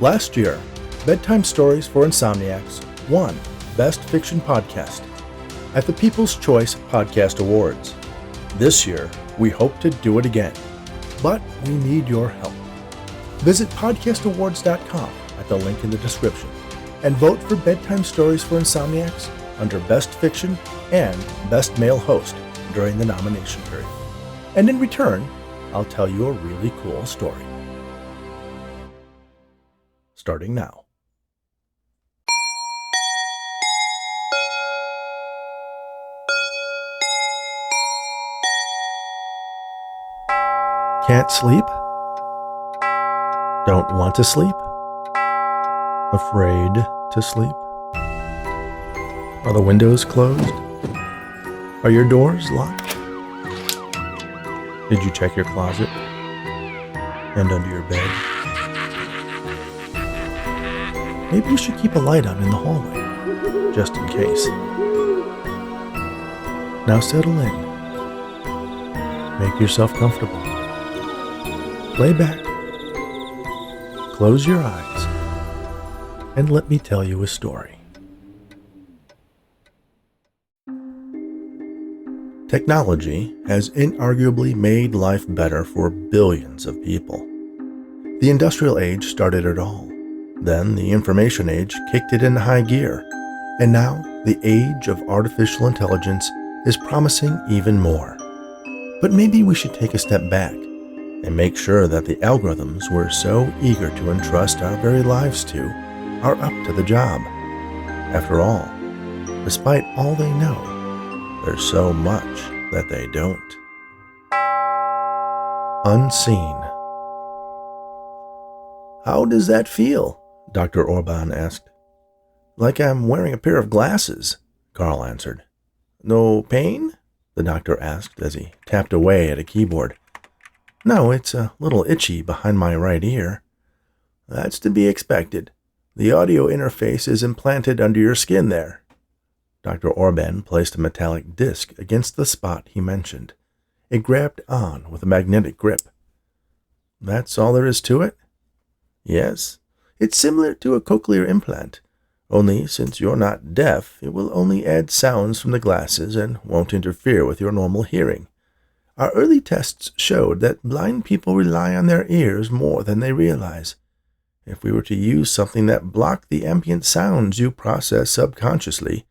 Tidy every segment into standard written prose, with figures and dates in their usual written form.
Last year, Bedtime Stories for Insomniacs won Best Fiction Podcast at the People's Choice Podcast Awards. This year, we hope to do it again, but we need your help. Visit podcastawards.com at the link in the description and vote for Bedtime Stories for Insomniacs under Best Fiction and Best Male Host during the nomination period. And in return, I'll tell you a really cool story. Starting now. Can't sleep? Don't want to sleep? Afraid to sleep? Are the windows closed? Are your doors locked? Did you check your closet and under your bed? Maybe you should keep a light on in the hallway, just in case. Now settle in. Make yourself comfortable. Lay back. Close your eyes. And let me tell you a story. Technology has inarguably made life better for billions of people. The industrial age started it all. Then the information age kicked it into high gear. And now the age of artificial intelligence is promising even more. But maybe we should take a step back and make sure that the algorithms we're so eager to entrust our very lives to are up to the job. After all, despite all they know, there's so much that they don't. Unseen. How does that feel? Dr. Orban asked. Like I'm wearing a pair of glasses, Carl answered. No pain? The doctor asked as he tapped away at a keyboard. No, it's a little itchy behind my right ear. That's to be expected. The audio interface is implanted under your skin there. Dr. Orban placed a metallic disc against the spot he mentioned. It grabbed on with a magnetic grip. That's all there is to it? Yes. It's similar to a cochlear implant, only since you're not deaf, it will only add sounds from the glasses and won't interfere with your normal hearing. Our early tests showed that blind people rely on their ears more than they realize. If we were to use something that blocked the ambient sounds you process subconsciously,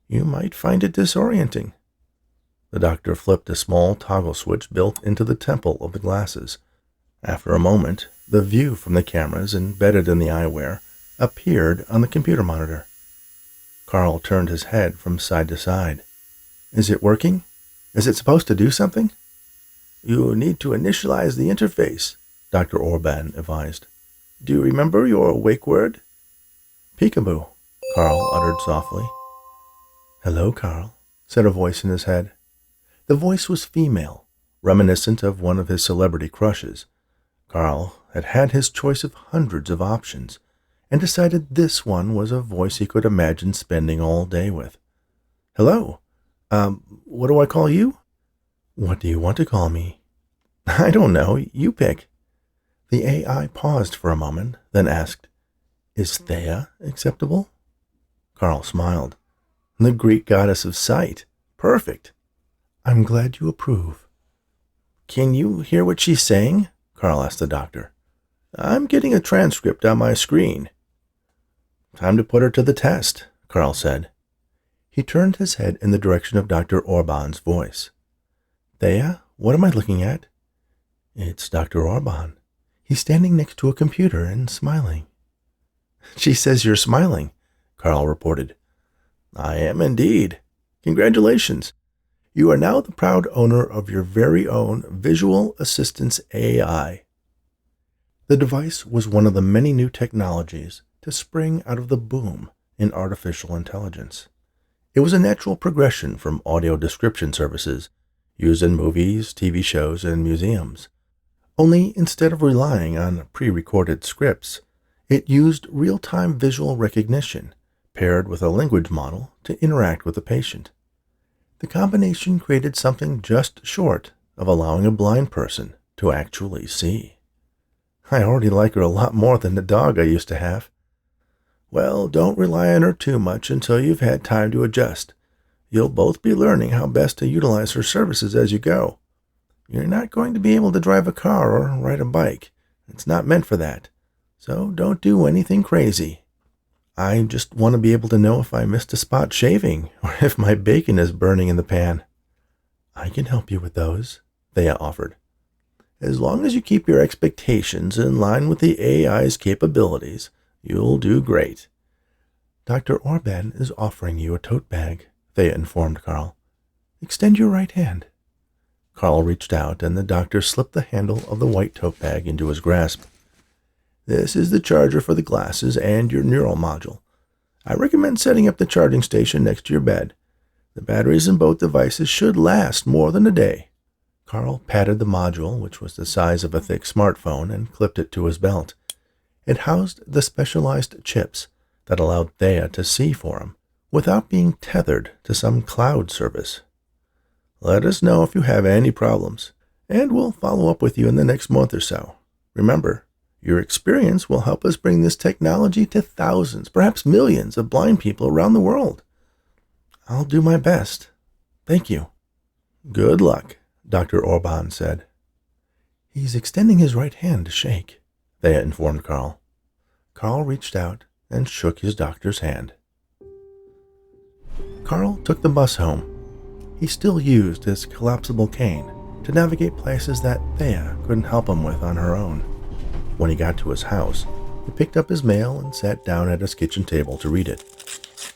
you might find it disorienting. The doctor flipped a small toggle switch built into the temple of the glasses. After a moment, the view from the cameras embedded in the eyewear appeared on the computer monitor. Carl turned his head from side to side. Is it working? Is it supposed to do something? You need to initialize the interface, Dr. Orban advised. Do you remember your wake word? Peekaboo, Carl uttered softly. Hello, Carl, said a voice in his head. The voice was female, reminiscent of one of his celebrity crushes. Carl had had his choice of hundreds of options, and decided this one was a voice he could imagine spending all day with. Hello. What do I call you? What do you want to call me? I don't know. You pick. The AI paused for a moment, then asked, Is Thea acceptable? Carl smiled. The Greek goddess of sight. Perfect. I'm glad you approve. Can you hear what she's saying? Carl asked the doctor. I'm getting a transcript on my screen. Time to put her to the test, Carl said. He turned his head in the direction of Dr. Orban's voice. Thea, what am I looking at? It's Dr. Orban. He's standing next to a computer and smiling. She says you're smiling, Carl reported. I am indeed. Congratulations. You are now the proud owner of your very own Visual Assistance AI. The device was one of the many new technologies to spring out of the boom in artificial intelligence. It was a natural progression from audio description services used in movies, TV shows, and museums. Only instead of relying on pre-recorded scripts, it used real-time visual recognition paired with a language model to interact with the patient. The combination created something just short of allowing a blind person to actually see. I already like her a lot more than the dog I used to have." "Well, don't rely on her too much until you've had time to adjust. You'll both be learning how best to utilize her services as you go. You're not going to be able to drive a car or ride a bike. It's not meant for that. So don't do anything crazy. I just want to be able to know if I missed a spot shaving or if my bacon is burning in the pan." "I can help you with those," Thea offered. "As long as you keep your expectations in line with the AI's capabilities, you'll do great." "Dr. Orban is offering you a tote bag," Thea informed Carl. "Extend your right hand." Carl reached out, and the doctor slipped the handle of the white tote bag into his grasp. "This is the charger for the glasses and your neural module. I recommend setting up the charging station next to your bed. The batteries in both devices should last more than a day." Carl patted the module, which was the size of a thick smartphone, and clipped it to his belt. It housed the specialized chips that allowed Thea to see for him without being tethered to some cloud service. "Let us know if you have any problems, and we'll follow up with you in the next month or so. Remember, your experience will help us bring this technology to thousands, perhaps millions of blind people around the world." "I'll do my best. Thank you." "Good luck," Dr. Orban said. "He's extending his right hand to shake," Thea informed Carl. Carl reached out and shook his doctor's hand. Carl took the bus home. He still used his collapsible cane to navigate places that Thea couldn't help him with on her own. When he got to his house, he picked up his mail and sat down at his kitchen table to read it.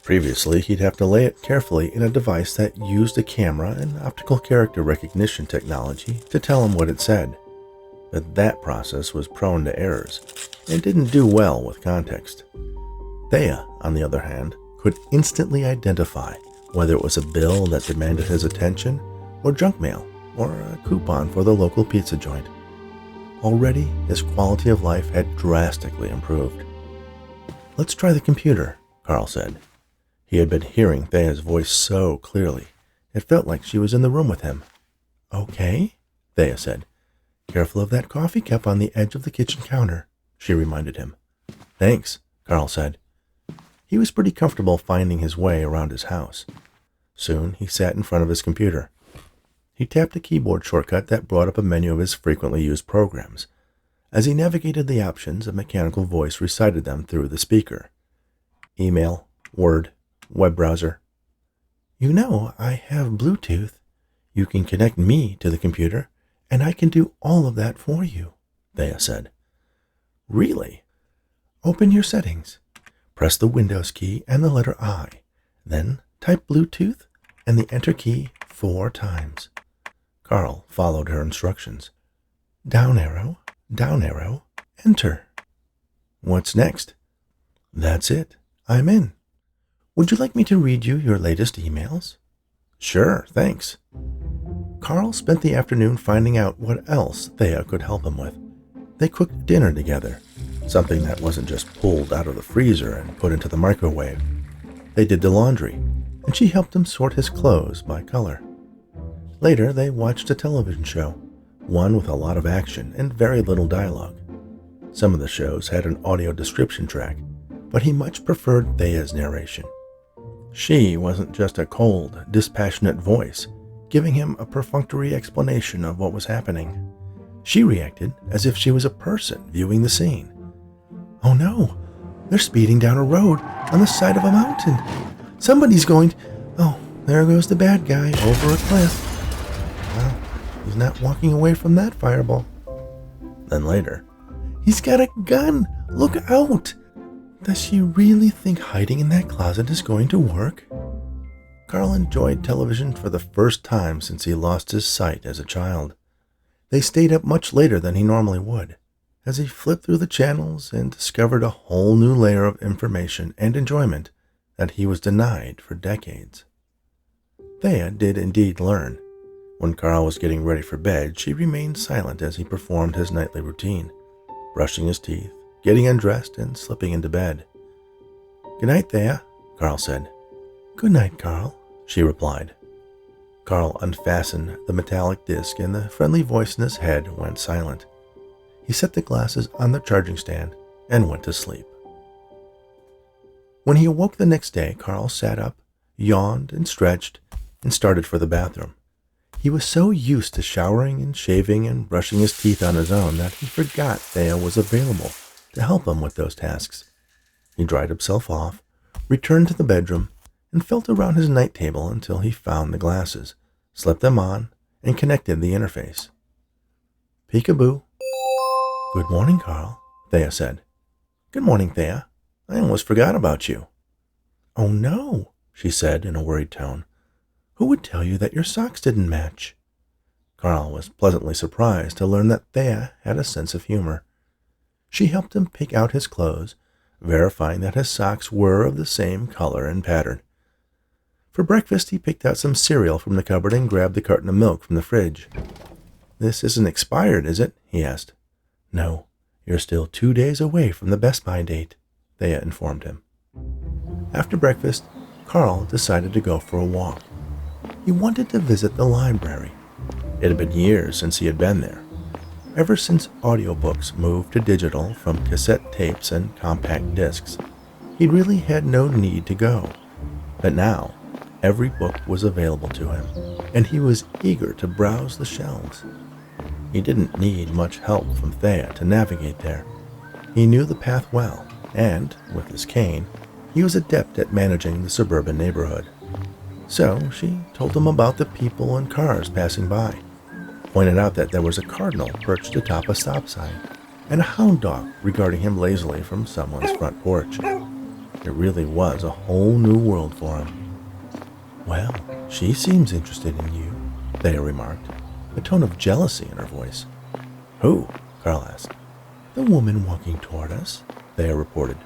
Previously, he'd have to lay it carefully in a device that used a camera and optical character recognition technology to tell him what it said. But that process was prone to errors and didn't do well with context. Thea, on the other hand, could instantly identify whether it was a bill that demanded his attention, or junk mail, or a coupon for the local pizza joint. Already, his quality of life had drastically improved. "Let's try the computer," Carl said. He had been hearing Thea's voice so clearly, it felt like she was in the room with him. "Okay," Thea said. "Careful of that coffee cup on the edge of the kitchen counter," she reminded him. "Thanks," Carl said. He was pretty comfortable finding his way around his house. Soon he sat in front of his computer. He tapped a keyboard shortcut that brought up a menu of his frequently used programs. As he navigated the options, a mechanical voice recited them through the speaker. Email, Word, web browser. "You know, I have Bluetooth. You can connect me to the computer, and I can do all of that for you," Thea said. "Really?" "Open your settings. Press the Windows key and the letter I. Then type Bluetooth and the Enter key 4 times. Carl followed her instructions. Down arrow, Enter. "What's next?" "That's it. I'm in. Would you like me to read you your latest emails?" "Sure, thanks." Carl spent the afternoon finding out what else Thea could help him with. They cooked dinner together, something that wasn't just pulled out of the freezer and put into the microwave. They did the laundry, and she helped him sort his clothes by color. Later, they watched a television show, one with a lot of action and very little dialogue. Some of the shows had an audio description track, but he much preferred Thea's narration. She wasn't just a cold, dispassionate voice, giving him a perfunctory explanation of what was happening. She reacted as if she was a person viewing the scene. "Oh no, they're speeding down a road on the side of a mountain. Somebody's going Oh, there goes the bad guy over a cliff. Well, he's not walking away from that fireball." Then later, "He's got a gun! Look out! Does she really think hiding in that closet is going to work?" Carl enjoyed television for the first time since he lost his sight as a child. They stayed up much later than he normally would, as he flipped through the channels and discovered a whole new layer of information and enjoyment that he was denied for decades. Thea did indeed learn. When Carl was getting ready for bed, she remained silent as he performed his nightly routine, brushing his teeth, getting undressed, and slipping into bed. "Good night, Thea," Carl said. "Good night, Carl," she replied. Carl unfastened the metallic disc, and the friendly voice in his head went silent. He set the glasses on the charging stand and went to sleep. When he awoke the next day, Carl sat up, yawned and stretched, and started for the bathroom. He was so used to showering and shaving and brushing his teeth on his own that he forgot Thea was available to help him with those tasks. He dried himself off, returned to the bedroom, and felt around his night table until he found the glasses, slipped them on, and connected the interface. Peekaboo. Good morning, Carl, Thea said. Good morning, Thea. I almost forgot about you. Oh no, she said in a worried tone. Who would tell you that your socks didn't match? Carl was pleasantly surprised to learn that Thea had a sense of humor. She helped him pick out his clothes, verifying that his socks were of the same color and pattern. For breakfast, he picked out some cereal from the cupboard and grabbed the carton of milk from the fridge. This isn't expired, is it? He asked. No, you're still 2 days away from the Best Buy date, Thea informed him. After breakfast, Carl decided to go for a walk. He wanted to visit the library. It had been years since he had been there. Ever since audiobooks moved to digital from cassette tapes and compact discs, he really had no need to go. But now, every book was available to him, and he was eager to browse the shelves. He didn't need much help from Thea to navigate there. He knew the path well, and, with his cane, he was adept at managing the suburban neighborhood. So she told him about the people and cars passing by, pointed out that there was a cardinal perched atop a stop sign, and a hound dog regarding him lazily from someone's front porch. It really was a whole new world for him. Well, she seems interested in you, Thea remarked, a tone of jealousy in her voice. Who? Carl asked. The woman walking toward us, Thea reported.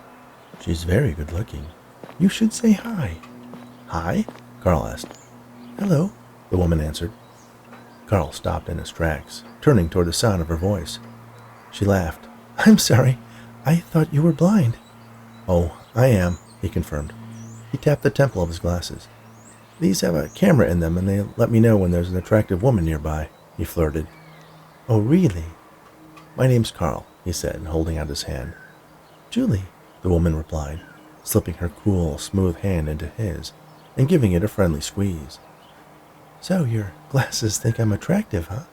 She's very good looking. You should say hi. Hi? Carl asked. Hello, the woman answered. Carl stopped in his tracks, turning toward the sound of her voice. She laughed. I'm sorry. I thought you were blind. Oh, I am, he confirmed. He tapped the temple of his glasses. These have a camera in them, and they let me know when there's an attractive woman nearby, he flirted. Oh, really? My name's Carl, he said, holding out his hand. Julie, the woman replied, slipping her cool, smooth hand into his and giving it a friendly squeeze. So your glasses think I'm attractive, huh?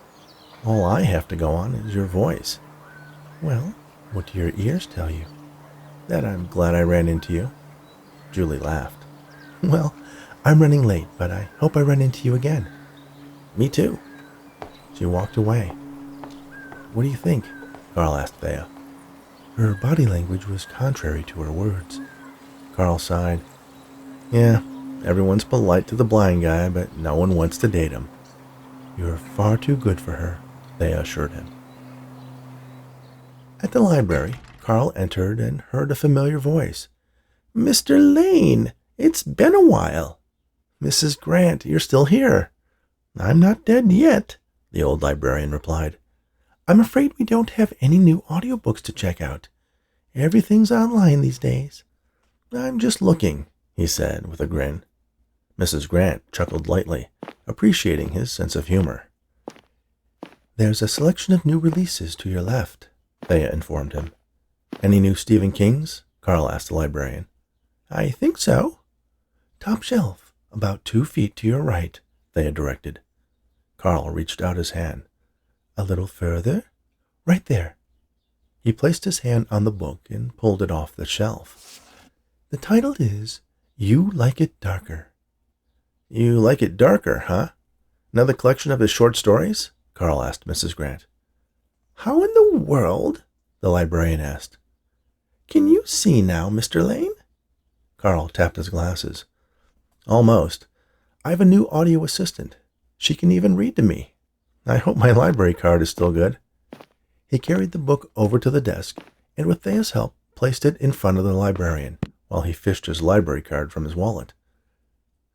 All I have to go on is your voice. Well, what do your ears tell you? That I'm glad I ran into you. Julie laughed. Well, I'm running late, but I hope I run into you again. Me too. She walked away. What do you think? Carl asked Thea. Her body language was contrary to her words. Carl sighed. Yeah, everyone's polite to the blind guy, but no one wants to date him. You're far too good for her, Thea assured him. At the library, Carl entered and heard a familiar voice. Mr. Lane, it's been a while. Mrs. Grant, you're still here. I'm not dead yet, the old librarian replied. I'm afraid we don't have any new audiobooks to check out. Everything's online these days. I'm just looking, he said with a grin. Mrs. Grant chuckled lightly, appreciating his sense of humor. There's a selection of new releases to your left, Thea informed him. Any new Stephen Kings? Carl asked the librarian. I think so. Top shelf, about 2 feet to your right, Thea directed. Carl reached out his hand. A little further? Right there. He placed his hand on the book and pulled it off the shelf. The title is You Like It Darker. You like it darker, huh? Another collection of his short stories? Carl asked Mrs. Grant. How in the world? The librarian asked. Can you see now, Mr. Lane? Carl tapped his glasses. Almost. I have a new audio assistant. She can even read to me. I hope my library card is still good. He carried the book over to the desk and with Thea's help placed it in front of the librarian while he fished his library card from his wallet.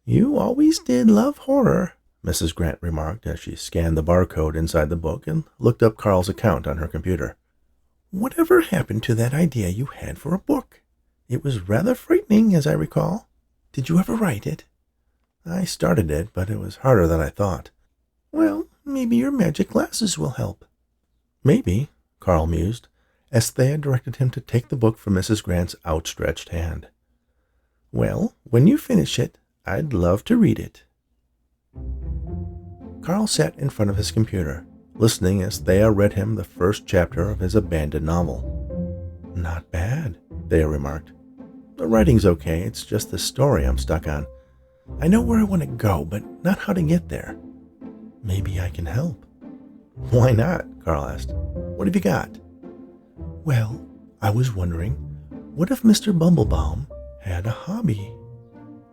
You always did love horror, Mrs. Grant remarked as she scanned the barcode inside the book and looked up Carl's account on her computer. Whatever happened to that idea you had for a book? It was rather frightening, as I recall. Did you ever write it? I started it, but it was harder than I thought. Well, maybe your magic glasses will help. Maybe, Carl mused, as Thea directed him to take the book from Mrs. Grant's outstretched hand. "Well, when you finish it, I'd love to read it." Carl sat in front of his computer, listening as Thea read him the first chapter of his abandoned novel. "Not bad," Thea remarked. "The writing's okay, it's just the story I'm stuck on. I know where I want to go, but not how to get there. Maybe I can help." "Why not?" Carl asked. "What have you got?" "Well, I was wondering, what if Mr. Bumblebaum had a hobby?"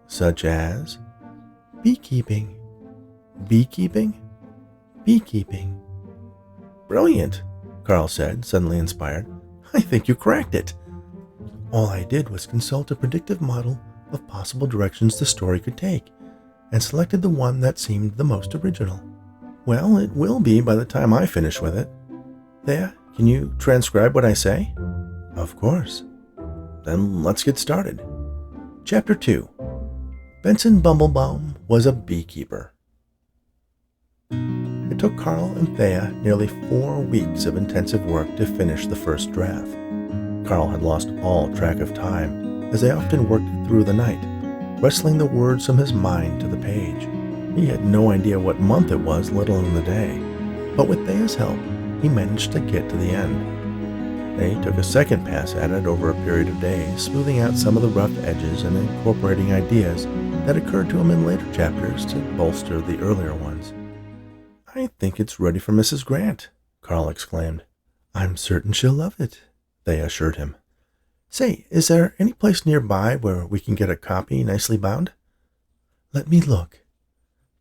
"Such as?" "Beekeeping." "Beekeeping?" "Beekeeping." "Brilliant," Carl said, suddenly inspired. "I think you cracked it." "All I did was consult a predictive model of possible directions the story could take, and selected the one that seemed the most original." "Well, it will be by the time I finish with it. Thea, can you transcribe what I say?" "Of course." "Then let's get started." Chapter 2. Benson Bumblebaum was a beekeeper. It took Carl and Thea nearly 4 weeks of intensive work to finish the first draft. Carl had lost all track of time, as they often worked through the night, wrestling the words from his mind to the page. He had no idea what month it was, let alone the day. But with Thea's help, he managed to get to the end. They took a second pass at it over a period of days, smoothing out some of the rough edges and incorporating ideas that occurred to him in later chapters to bolster the earlier ones. "I think it's ready for Mrs. Grant," Carl exclaimed. "I'm certain she'll love it," they assured him. "Say, is there any place nearby where we can get a copy nicely bound?" "Let me look."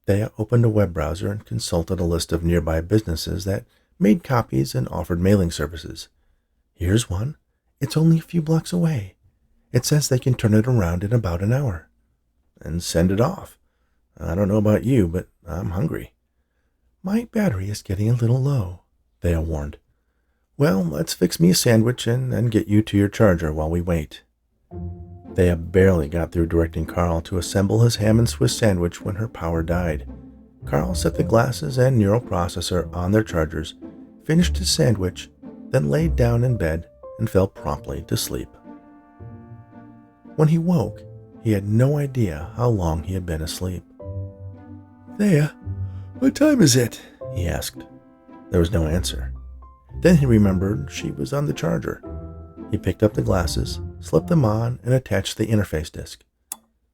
Thea opened a web browser and consulted a list of nearby businesses that made copies and offered mailing services. "Here's one. It's only a few blocks away. It says they can turn it around in about an hour." "And send it off. I don't know about you, but I'm hungry." "My battery is getting a little low," Thea warned. "Well, let's fix me a sandwich and then get you to your charger while we wait." Thea barely got through directing Carl to assemble his ham and Swiss sandwich when her power died. Carl set the glasses and neural processor on their chargers, finished his sandwich, then laid down in bed and fell promptly to sleep. When he woke, he had no idea how long he had been asleep. "Thea, what time is it?" he asked. There was no answer. Then he remembered she was on the charger. He picked up the glasses, slipped them on, and attached the interface disc.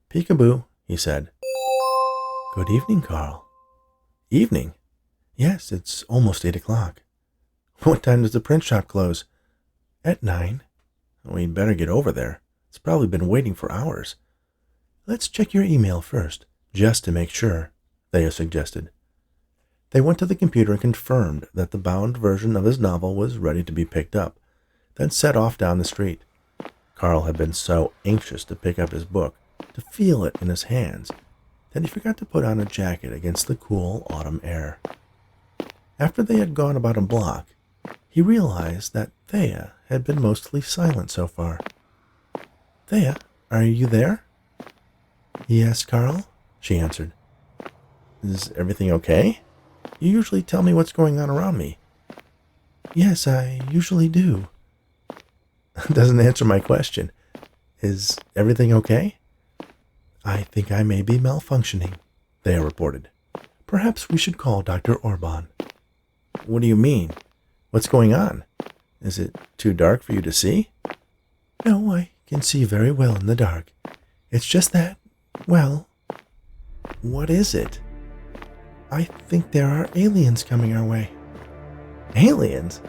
"Peekaboo," he said. "Good evening, Carl." "Evening?" "Yes, it's almost 8 o'clock. "What time does the print shop close?" "At 9. "We'd better get over there. It's probably been waiting for hours." "Let's check your email first, just to make sure," Thea suggested. They went to the computer and confirmed that the bound version of his novel was ready to be picked up, then set off down the street. Carl had been so anxious to pick up his book, to feel it in his hands, that he forgot to put on a jacket against the cool autumn air. After they had gone about a block, he realized that Thea had been mostly silent so far. "Thea, are you there?" "Yes, Carl," she answered. "Is everything okay? You usually tell me what's going on around me." "Yes, I usually do." Doesn't answer my question. Is everything okay? "I think I may be malfunctioning," Thea reported. "Perhaps we should call Dr. Orban." "What do you mean? What's going on? Is it too dark for you to see?" "No, I can see very well in the dark. It's just that, well..." "What is it?" "I think there are aliens coming our way." "Aliens?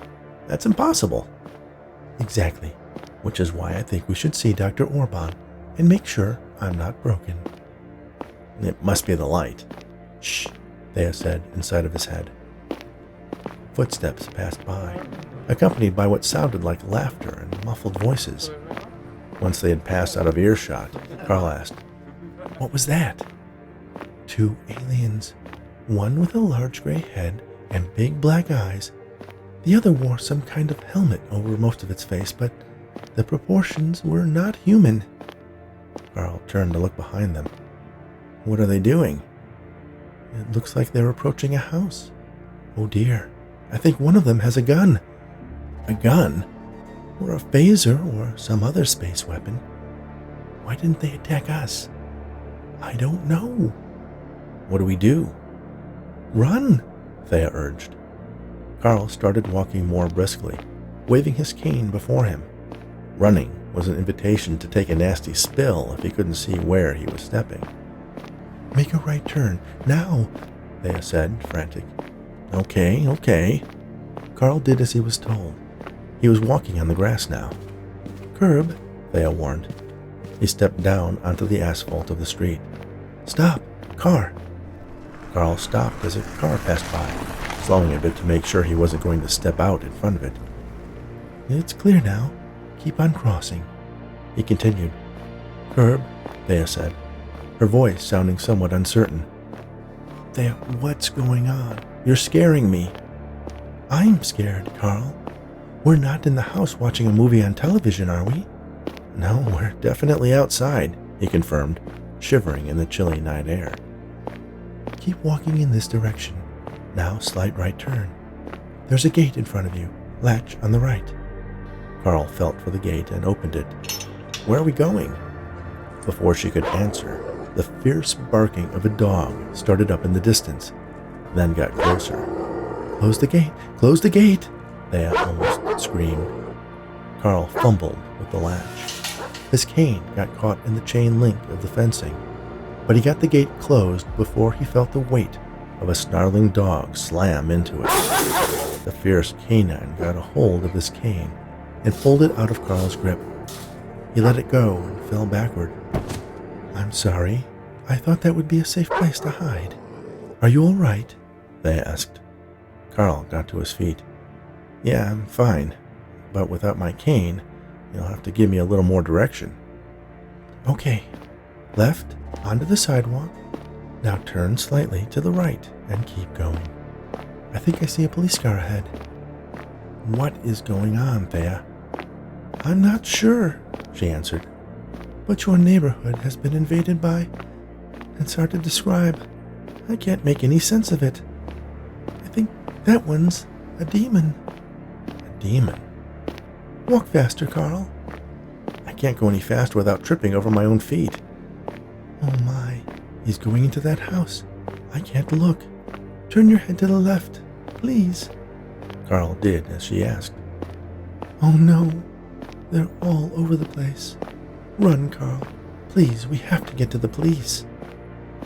That's impossible." "Exactly, which is why I think we should see Dr. Orban and make sure I'm not broken." "It must be the light." "Shh," Thea said inside of his head. Footsteps passed by, accompanied by what sounded like laughter and muffled voices. Once they had passed out of earshot, Carl asked, "What was that?" "2 aliens, one with a large gray head and big black eyes. The other wore some kind of helmet over most of its face, but the proportions were not human." Carl turned to look behind them. "What are they doing?" "It looks like they're approaching a house. Oh dear, I think one of them has a gun." A gun? Or a phaser or some other space weapon? Why didn't they attack us? I don't know. What do we do? Run, Thea urged. Carl started walking more briskly, waving his cane before him. Running was an invitation to take a nasty spill if he couldn't see where he was stepping. Make a right turn, now, Thea said, frantic. Okay. Carl did as he was told. He was walking on the grass now. Curb, Thea warned. He stepped down onto the asphalt of the street. Stop! Car! Carl stopped as a car passed by, slowing a bit to make sure he wasn't going to step out in front of it. It's clear now. Keep on crossing, he continued. Curb, Thea said, her voice sounding somewhat uncertain. Thea, what's going on? You're scaring me. I'm scared, Carl. We're not in the house watching a movie on television, are we? No, we're definitely outside, he confirmed, shivering in the chilly night air. Keep walking in this direction. Now slight right turn. There's a gate in front of you. Latch on the right. Carl felt for the gate and opened it. Where are we going? Before she could answer, the fierce barking of a dog started up in the distance, then got closer. Close the gate! Close the gate! Thea almost screamed. Carl fumbled with the latch. His cane got caught in the chain link of the fencing, but he got the gate closed before he felt the weight of a snarling dog slam into it. The fierce canine got a hold of his cane and pulled it out of Carl's grip. He let it go and fell backward. I'm sorry. I thought that would be a safe place to hide. Are you all right? They asked. Carl got to his feet. Yeah, I'm fine, but without my cane, you'll have to give me a little more direction. Okay. Left, onto the sidewalk. Now turn slightly to the right and keep going. I think I see a police car ahead. What is going on, Thea? I'm not sure, she answered. But your neighborhood has been invaded by... It's hard to describe. I can't make any sense of it. I think that one's a demon. A demon? Walk faster, Carl. I can't go any faster without tripping over my own feet. Oh my, he's going into that house. I can't look. Turn your head to the left, please. Carl did as she asked. Oh no, they're all over the place. Run, Carl. Please, we have to get to the police.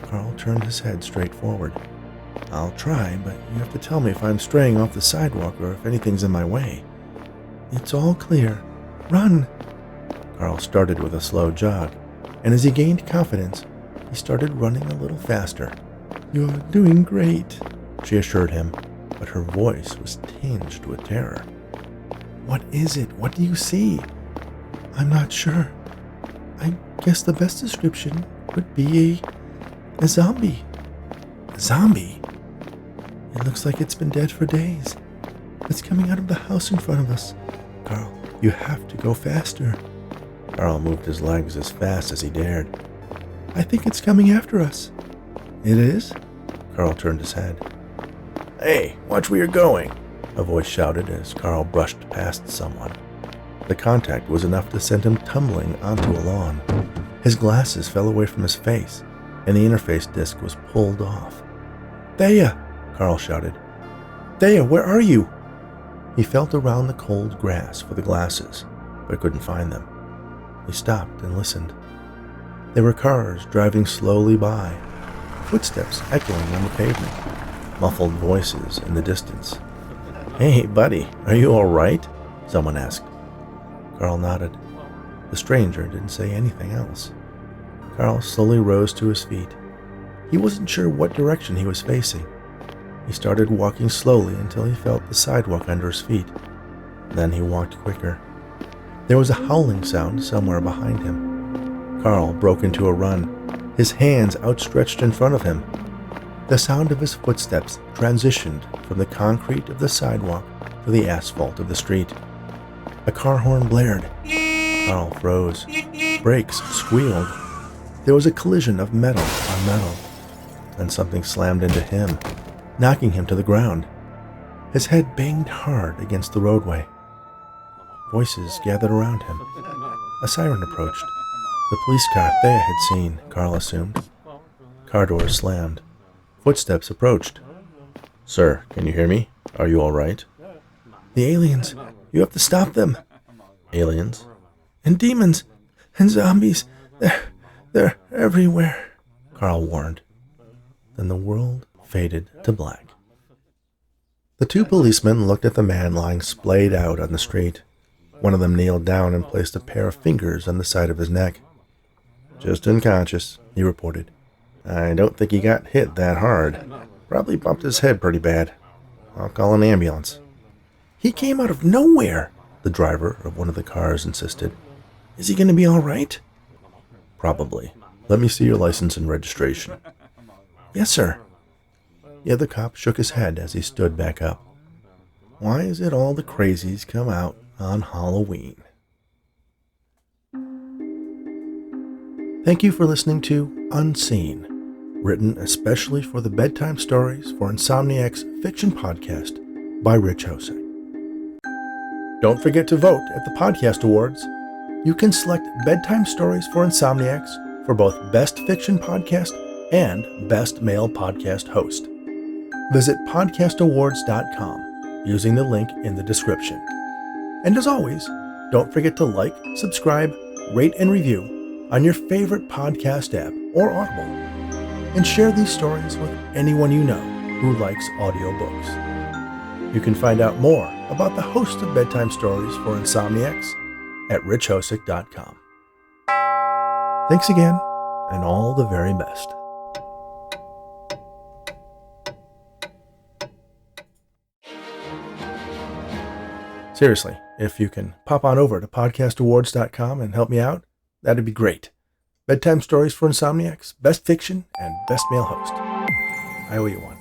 Carl turned his head straight forward. I'll try, but you have to tell me if I'm straying off the sidewalk or if anything's in my way. It's all clear. Run! Carl started with a slow jog, and as he gained confidence, he started running a little faster. You're doing great, she assured him, but her voice was tinged with terror. What is it? What do you see? I'm not sure. I guess the best description would be a zombie. A zombie? It looks like it's been dead for days. It's coming out of the house in front of us. Carl, you have to go faster. Carl moved his legs as fast as he dared. I think it's coming after us. It is? Carl turned his head. Hey, watch where you're going, a voice shouted as Carl brushed past someone. The contact was enough to send him tumbling onto a lawn. His glasses fell away from his face, and the interface disc was pulled off. Thea! Carl shouted. Thea, where are you? He felt around the cold grass for the glasses, but couldn't find them. He stopped and listened. There were cars driving slowly by, footsteps echoing on the pavement, muffled voices in the distance. Hey, buddy, are you all right? Someone asked. Carl nodded. The stranger didn't say anything else. Carl slowly rose to his feet. He wasn't sure what direction he was facing. He started walking slowly until he felt the sidewalk under his feet. Then he walked quicker. There was a howling sound somewhere behind him. Carl broke into a run, his hands outstretched in front of him. The sound of his footsteps transitioned from the concrete of the sidewalk to the asphalt of the street. A car horn blared. Carl froze. Brakes squealed. There was a collision of metal on metal. Then something slammed into him, knocking him to the ground. His head banged hard against the roadway. Voices gathered around him. A siren approached. The police car Thea had seen, Carl assumed. Car doors slammed. Footsteps approached. "Sir, can you hear me? Are you all right?" "The aliens. You have to stop them." "Aliens?" "And demons. And zombies. They're everywhere," Carl warned. Then the world faded to black. The two policemen looked at the man lying splayed out on the street. One of them kneeled down and placed a pair of fingers on the side of his neck. "Just unconscious," he reported. "I don't think he got hit that hard. Probably bumped his head pretty bad. I'll call an ambulance." "He came out of nowhere," the driver of one of the cars insisted. "Is he going to be all right?" "Probably. Let me see your license and registration." "Yes, sir." The other cop shook his head as he stood back up. Why is it all the crazies come out on Halloween? Thank you for listening to Unseen, written especially for the Bedtime Stories for Insomniac's fiction podcast by Rich Hosek. Don't forget to vote at the Podcast Awards. You can select Bedtime Stories for Insomniacs for both Best Fiction Podcast and Best Male Podcast Host. Visit podcastawards.com using the link in the description. And as always, don't forget to like, subscribe, rate, and review on your favorite podcast app or Audible. And share these stories with anyone you know who likes audiobooks. You can find out more about the host of Bedtime Stories for Insomniacs at richhosek.com. Thanks again, and all the very best. Seriously, if you can pop on over to podcastawards.com and help me out, that'd be great. Bedtime Stories for Insomniacs, Best Fiction, and Best Male Host. I owe you one.